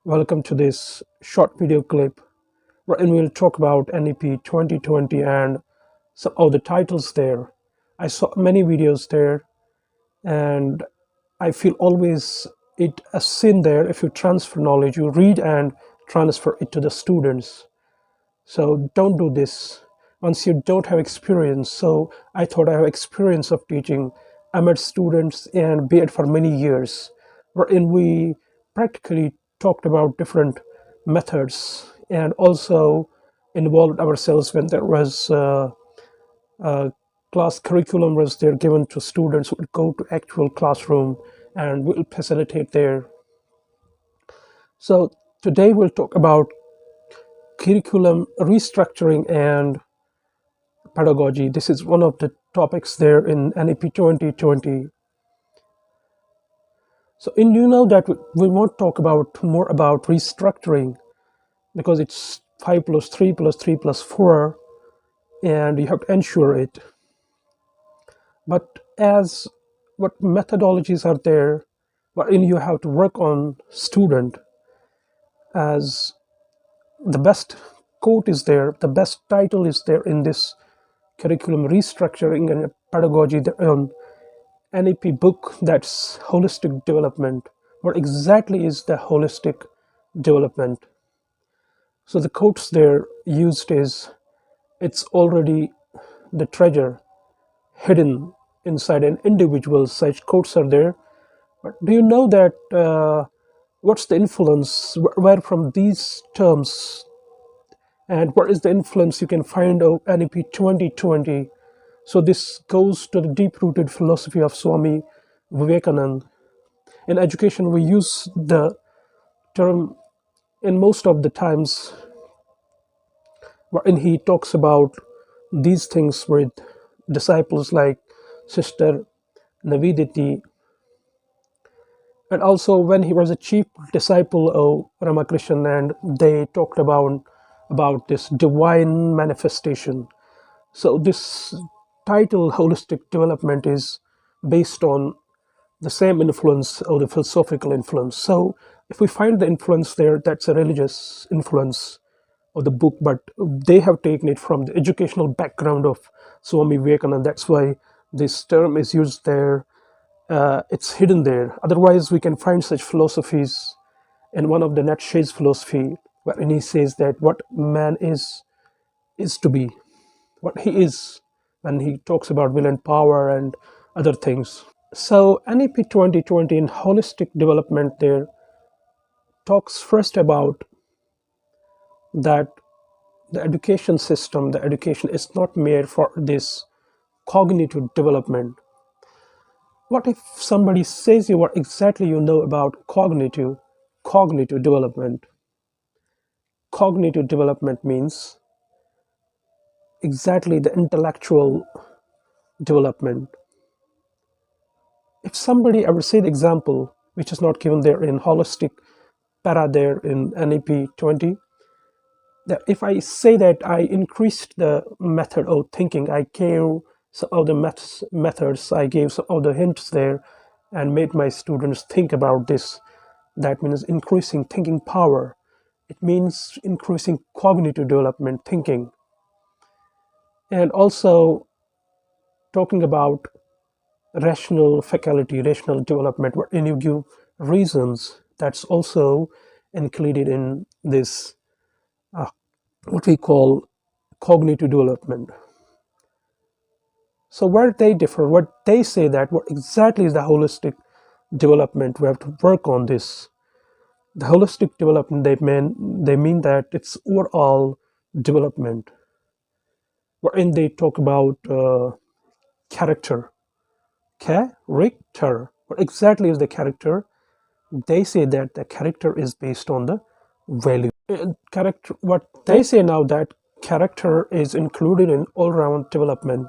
Welcome to this short video clip wherein we'll talk about NEP 2020 and some of the titles there. I saw many videos there and I feel always it a sin there. If you transfer knowledge, you read and transfer it to the students. So don't do this once you don't have experience. So I thought I have experience of teaching MEd students and BEd for many years, wherein we practically talked about different methods and also involved ourselves when there was class curriculum was there given to students who would go to actual classroom and will facilitate there. So today we'll talk about curriculum restructuring and pedagogy. This is one of the topics there in NEP 2020. So you know that we won't talk about more about restructuring because it's 5 plus 3 plus 3 plus 4 and you have to ensure it. But as what methodologies are there wherein you have to work on student, as the best quote is there, the best title is there in this curriculum restructuring and pedagogy, their own NEP book, that's holistic development. What exactly is the holistic development? So the quotes there used is, it's already the treasure hidden inside an individual. Such quotes are there. But do you know that what's the influence, where from these terms, and what is the influence you can find of NEP 2020? So this goes to the deep-rooted philosophy of Swami Vivekananda. In education, we use the term in most of the times wherein he talks about these things with disciples like Sister Naviditi, and also when he was a chief disciple of Ramakrishna, and they talked about this divine manifestation. So this title, holistic development, is based on the same influence or the philosophical influence. So if we find the influence there, that's a religious influence of the book, but they have taken it from the educational background of Swami Vivekananda. That's why this term is used there. It's hidden there. Otherwise, we can find such philosophies in one of the Nietzsche's philosophy, wherein he says that what man is to be, what he is, when he talks about will and power and other things. So NEP 2020 in holistic development there talks first about that the education system, the education is not made for this cognitive development. What if somebody says you what exactly you know about cognitive development? Cognitive development means exactly the intellectual development. If somebody ever say the example, which is not given there in holistic para there in NEP 20, that if I say that I increased the method of thinking, I gave some of the methods, I gave some of the hints there and made my students think about this, that means increasing thinking power. It means increasing cognitive development, thinking. And also talking about rational faculty, rational development, wherein you give reasons, that's also included in this what we call cognitive development. So where they differ, what they say that what exactly is the holistic development, we have to work on this. The holistic development, they mean that it's overall development, wherein they talk about character. What exactly is the character? They say that the character is based on the value. Character. What they say now, that character is included in all-round development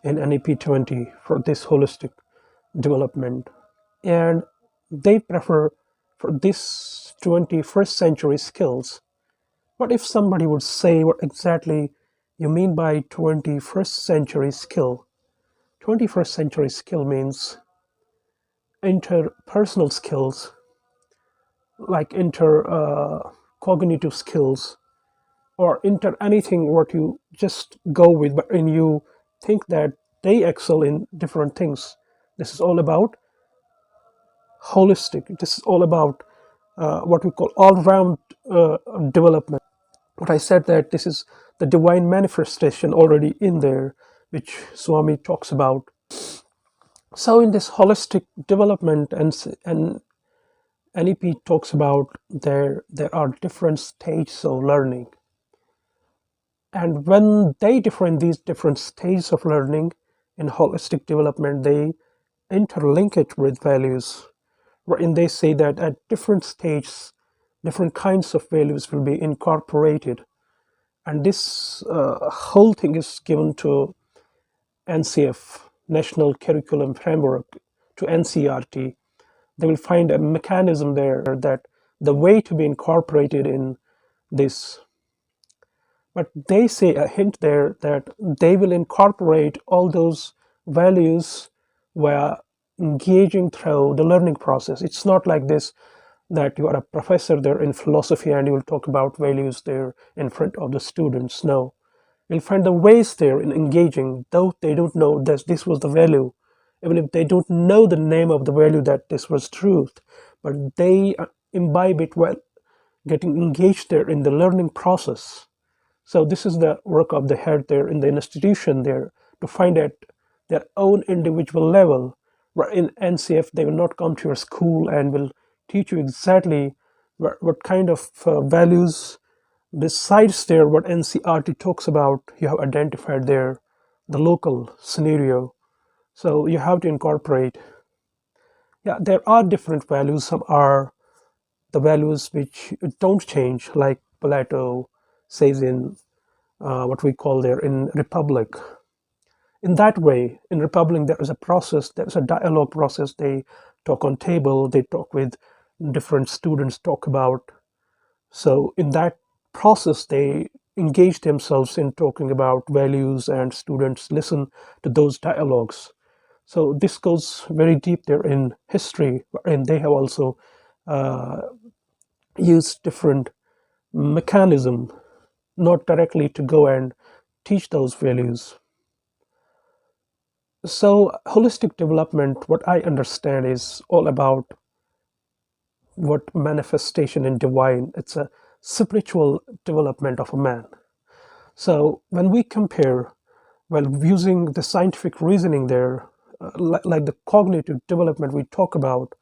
in NEP 20 for this holistic development, and they prefer for this 21st century skills. What if somebody would say what exactly you mean by 21st century skill? 21st century skill means interpersonal skills, like inter cognitive skills, or inter anything what you just go with, but when you think that they excel in different things. This is all about holistic. This is all about what we call all-round development. What I said, that this is the divine manifestation already in there, which Swami talks about. So in this holistic development, and NEP talks about, there are different stages of learning. And when they define these different stages of learning in holistic development, they interlink it with values, wherein they say that at different stages, different kinds of values will be incorporated. And this whole thing is given to NCF, National Curriculum Framework, to NCERT. They will find a mechanism there that the way to be incorporated in this. But they say a hint there that they will incorporate all those values via engaging through the learning process. It's not like this, that you are a professor there in philosophy and you will talk about values there in front of the students. No, you'll find the ways there in engaging, though they don't know that this was the value, even if they don't know the name of the value, that this was truth, but they imbibe it while getting engaged there in the learning process. So this is the work of the head there in the institution there, to find at their own individual level, where in NCF they will not come to your school and will teach you exactly what kind of values, besides there what NCERT talks about, you have identified there the local scenario. So you have to incorporate. Yeah, there are different values. Some are the values which don't change, like Plato says in what we call there in Republic. In that way, in Republic, there is a process, there is a dialogue process. They talk on table, they talk with different students, talk about. So in that process, they engage themselves in talking about values, and students listen to those dialogues. So this goes very deep there in history, and they have also uh, used different mechanism, not directly to go and teach those values. So holistic development, what I understand, is all about what manifestation in divine. It's a spiritual development of a man. So when we compare, well, using the scientific reasoning there, like the cognitive development we talk about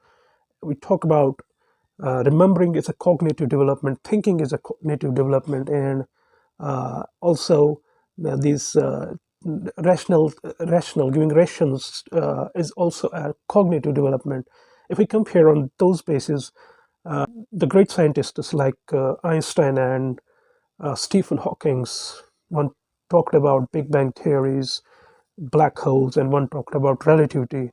remembering is a cognitive development, thinking is a cognitive development, and also these rational giving rations is also a cognitive development. If we compare on those bases, the great scientists like Einstein and Stephen Hawking's, one talked about Big Bang theories, black holes, and one talked about relativity.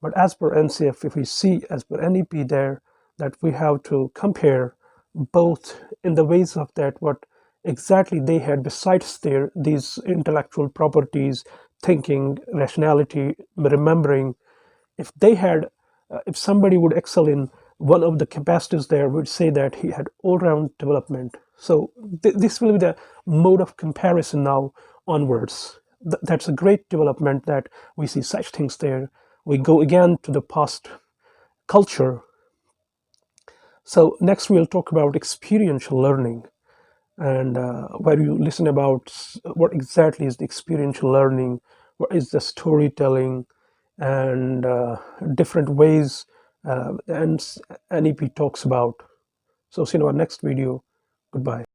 But as per NCF, if we see as per NEP there, that we have to compare both in the ways of that what exactly they had besides their these intellectual properties, thinking, rationality, remembering. If they had, if somebody would excel in one of the capacities there, would say that he had all-round development. So this will be the mode of comparison now onwards. That's a great development that we see such things there. We go again to the past culture. So next we'll talk about experiential learning, and where you listen about what exactly is the experiential learning, what is the storytelling, and different ways and NEP talks about. So see you in our next video. Goodbye.